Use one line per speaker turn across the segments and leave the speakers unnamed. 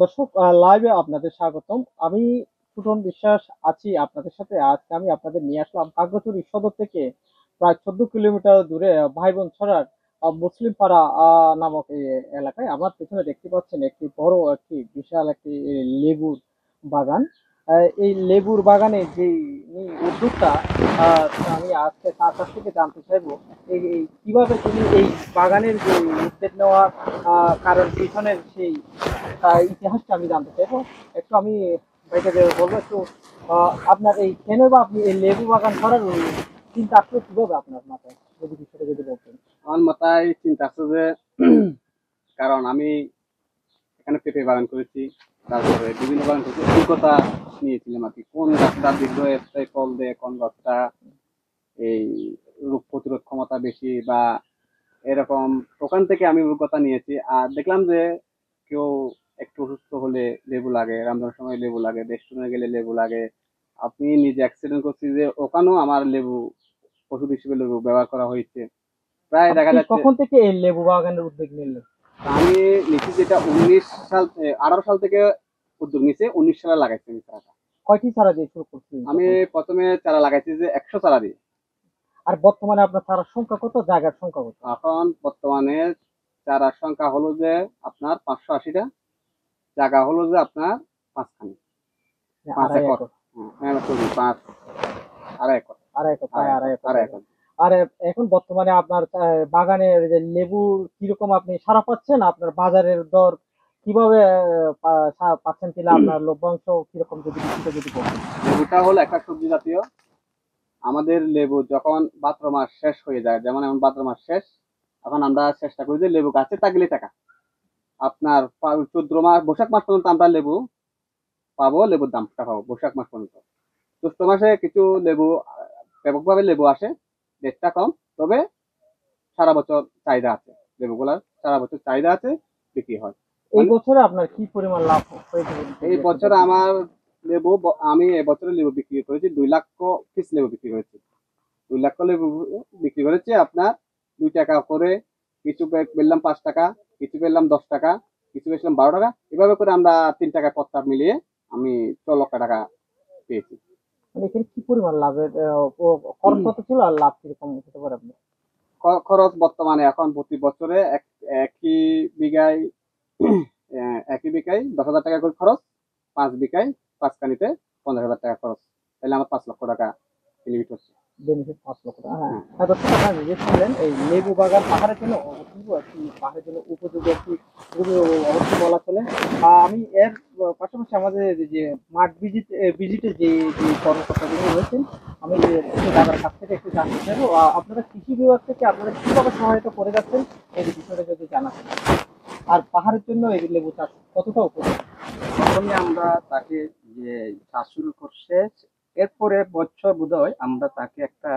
দর্শক, লাইভে আপনাদের স্বাগতম। আমি ফুটন বিশ্বাস আছি আপনাদের সাথে। আজকে আমি আপনাদের নিয়ে আসলাম খাগড়াছড়ি সদর থেকে প্রায় 14 কিলোমিটার দূরে ভাই বোন ছড়ার মুসলিম পাড়া নামক এই এলাকায়। আমার পেছনে দেখতে পাচ্ছেন একটি বড় একটি বিশাল একটি লেবুর বাগান। এই লেবুর বাগানে যে উদ্যোক্তা, আহ, আমি আজকে তার কাছ থেকে জানতে চাইবো কিভাবে তিনি এই বাগানের যে উদ্যোগ নেওয়ার কারণ পিছনের সেই ইতিহাসটা আমি জানতে চাইবো। একটু আমি ভাইকে বলবো একটু, আপনার এই কেন বা আপনি এই লেবু বাগান করার চিন্তা আসলো কিভাবে আপনার মাথায়, যদি বিষয়টা যদি বলতেন।
আমার মাথায় চিন্তা আসছে যে কারণ আমি এখানে পেঁপে বাগান করেছি, তারপরে বিভিন্ন বাগান করেছি, অভিজ্ঞতা নিয়েছিলাম আর কি, কোন গাছটা দীর্ঘস্থায়ী ফল দেয়, কোন গাছটা এই রোগ প্রতিরোধ ক্ষমতা বেশি বা এরকম। ওখান থেকে আমি অভিজ্ঞতা নিয়েছি আর দেখলাম যে কেউ একটু অসুস্থ হলে লেবু লাগে, রমজানের সময় লেবু লাগে, রেস্টুরেন্টে গেলে লেবু লাগে। আপনি নিজে অ্যাক্সিডেন্ট করছি যে ওখানেও আমার লেবু ওষুধ হিসেবে লেবু ব্যবহার করা হয়েছে। প্রায় দেখা
আপনি
যাচ্ছে
কখন থেকে এই লেবু বাগানের উদ্যোগ নিলেন?
আমি নিচ্ছি যেটা 19 সাল 18 সাল থেকে উদ্যোগ নিচ্ছে, 19 সালে লাগাইছি আমি চারাটা।
কয়টি চারা দিয়ে শুরু করছিলেন
আমি
তখন?
প্রথমে চারা লাগাইছি যে 100 চারা দিয়ে।
আর বর্তমানে আপনার চারার সংখ্যা কত, জায়গার সংখ্যা কত?
এখন বর্তমানে চারার সংখ্যা হলো যে আপনার 580টা, জায়গা হলো যে আপনার পাঁচখানি, পাঁচ
আড়াই
একর
একর।
হ্যাঁ সরি, পাঁচ, আড়াই একর,
আড়াই একর, প্রায় আড়াই একর
আড়াই
জায়গা।
একর।
আর এখন বর্তমানে আপনার বাগানের যে লেবুর কিরকম আপনি সারা পাচ্ছেন, আপনার বাজারের দর কিভাবে পাচ্ছেন, কিনা আপনার লভ্যাংশ কিরকম, যদি কিছুটা যদি বলতেন।
লেবুটা হলো একটা সবজি জাতীয়। আমাদের লেবু যখন ভাদ্র মাস শেষ হয়ে যায়, যেমন এখন ভাদ্র মাস শেষ, এখন আমরা চেষ্টা করি যে লেবু গাছে থাকলে টাকা আপনার 14 মাস, বৈশাখ মাস পর্যন্ত আমরা লেবু পাবো, লেবুর দামটা পাবো বৈশাখ মাস পর্যন্ত। জ্যৈষ্ঠ মাসে কিছু লেবু ব্যাপকভাবে লেবু আসে, রেটটা কম, তবে সারা বছর চাহিদা আছে, লেবুগুলার সারা বছর চাহিদা আছে, বিক্রি হয়।
এই
মানে
বছরে আপনার কি পরিমাণ লাভ হয়েছে
এই
যদি একটু
বছর
বলতেন।
আমার আমি এবছরে লেবু বিক্রি করেছি 2 লক্ষ পিস লেবু বিক্রি করেছি। 2 লক্ষ লেবু বিক্রি করেছি আপনার 2 টাকা করে, কিছু বেচলাম 5 টাকা, কিছু বেচলাম 10 টাকা, কিছু বেচলাম 12 টাকা, এভাবে করে আমরা 3 টাকা পত্তা মিলিয়ে আমি 6 লক্ষ টাকা পেয়েছি।
মানে এখানে কি পরিমাণ লাভের খরচ কত ছিল আর লাভ কিরকম হতে পারে আপনার?
খরচ বর্তমানে এখন প্রতি বছরে একই বিঘায় একই বিঘায় 10,000 টাকা করে খরচ, 5 বিঘায় 5 কানিতে 50,000 টাকা খরচ, তাহলে আমার 5 লক্ষ টাকা লিমিট হচ্ছে।
বেনিফিট 5 লক্ষ টাকা, হ্যাঁ।
হ্যাঁ।
তো আপনারা নিজে শুনলেন এই লেবু বাগান পাহাড়ের জন্য অপূর্ব একটি, পাহাড়ের জন্য উপযোগী একটি, এগুলো অবশ্যই বলা চলে। আমি এর পাশাপাশি আমাদের যে মাঠ ভিজিটে যে যে কর্মকর্তা যিনি রয়েছেন, আমি একটু তাদের কাছ থেকে একটু জানতে চাইবো, আপনারা কৃষি বিভাগ থেকে আপনারা কিভাবে সহায়তা করে যাচ্ছেন এই বিষয়টা যদি জানাতেন। আর পাহাড়ের জন্য এই লেবু চাষ কতটা উপযোগী?
প্রথমে আমরা তাকে যে চাষ শুরু করছে, এরপরে বছর বোধহয় আমরা তাকে একটা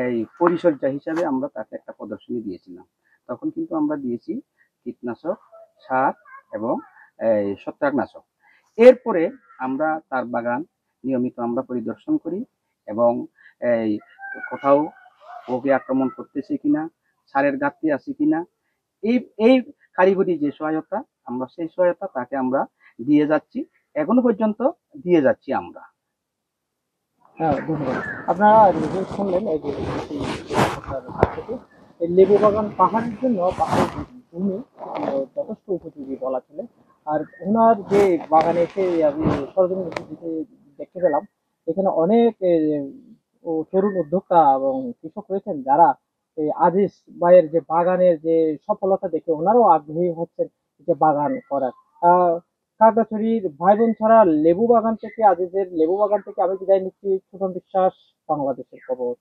এই পরিচর্যা হিসাবে আমরা তাকে একটা প্রদর্শনী দিয়েছিলাম। তখন কিন্তু আমরা দিয়েছি কীটনাশক, সার এবং এই ছত্রাকনাশক। এরপরে আমরা তার বাগান নিয়মিত আমরা পরিদর্শন করি এবং এই কোথাও পোকা আক্রমণ করতেছে কিনা, সারের ঘাটতি আছে কিনা, এই এই কারিগরি যে সহায়তা, আমরা সেই সহায়তা তাকে আমরা দিয়ে যাচ্ছি, এখনো পর্যন্ত দিয়ে যাচ্ছি আমরা।
হ্যাঁ, ধন্যবাদ। আপনারা নিজেই শুনলেন এই যে কৃষি কর্মকর্তার কাছ থেকে, এই লেবু বাগান পাহাড়ের জন্য, পাহাড়ের ভূমি যথেষ্ট উপযোগী বলা চলে। আর ওনার যে বাগানে এসে আমি সরজমিন ভিত্তিতে দেখতে পেলাম, এখানে অনেক তরুণ উদ্যোক্তা এবং কৃষক রয়েছেন যারা এই আজিজ ভাইয়ের যে বাগানের যে সফলতা দেখে ওনারাও আগ্রহী হচ্ছেন যে বাগান করার। আহ খাগড়াছড়ির ভাই বোন ছাড়া লেবু বাগান থেকে, আজিজের লেবু বাগান থেকে আমি বিদায় নিচ্ছি। সুজন বিশ্বাস, বাংলাদেশের খবর।